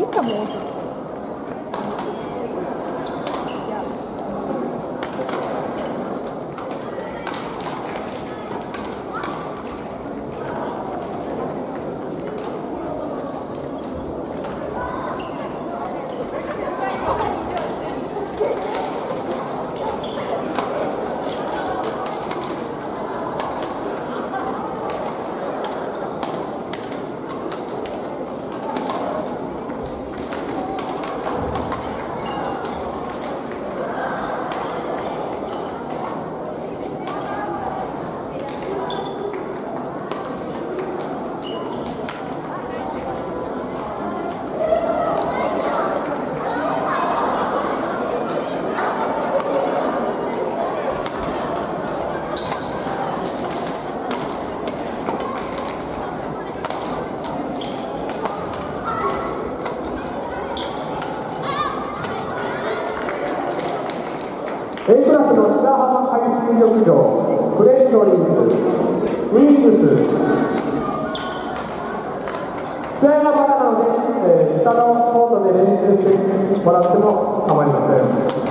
Lika muuttunut. A クラスの白浜海水浴場、フレンドリーズ、ウィングス、試合がまだなので、下のコートで練習してもらっても構いません。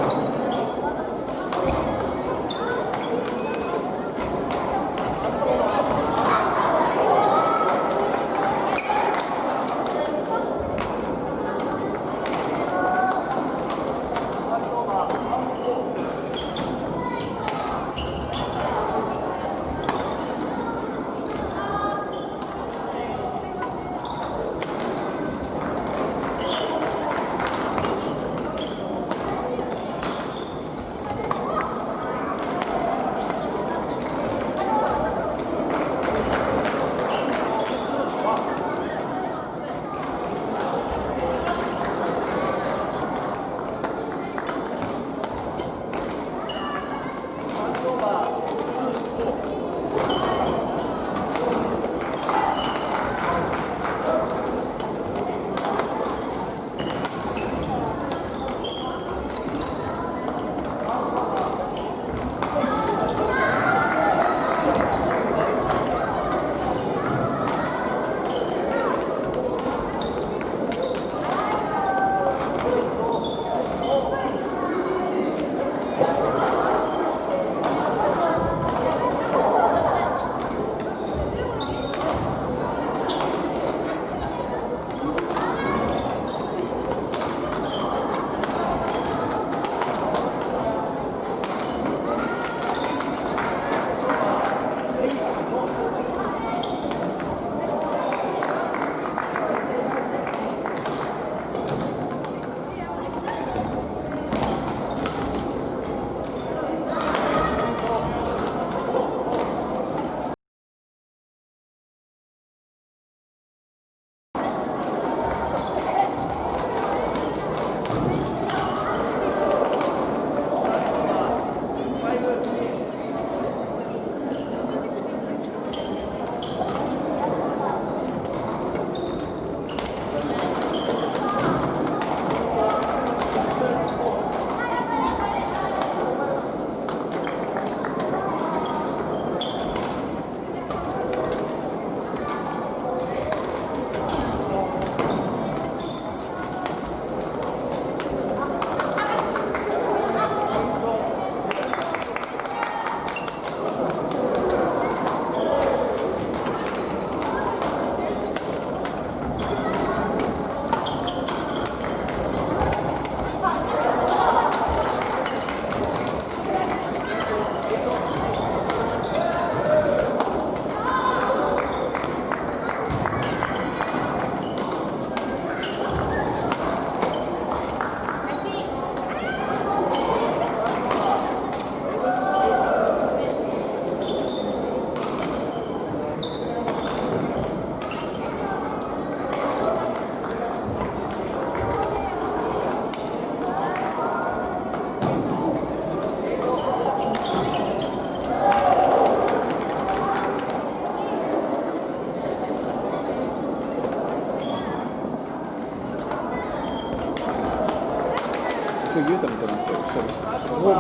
今日ユータ見てましたよ、一人。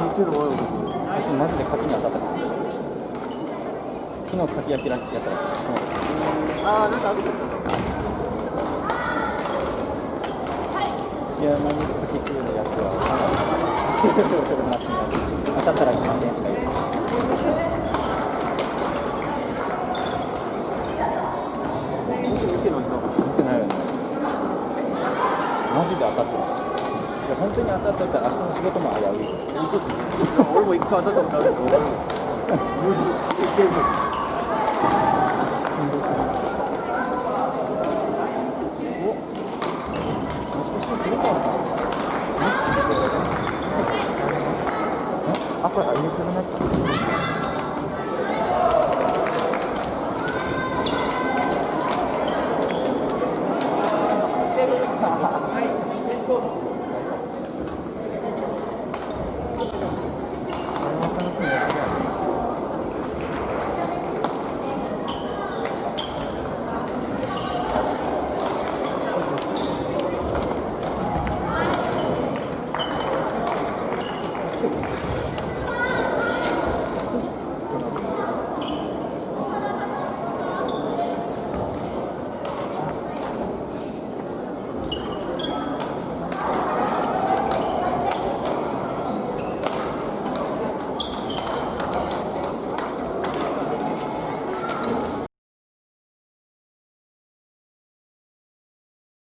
見てるわよ。マジで柿に当たったから。昨日柿焼きやったら。ああ、なんかあるけど。西山にかけてるやつは当たったら来ませんとか言って。見てないよね。マジで当たってる。本当に当たってたら明日の仕事も危うい。俺も一回当たったことあるけど、あ、これあれにするなった。はい。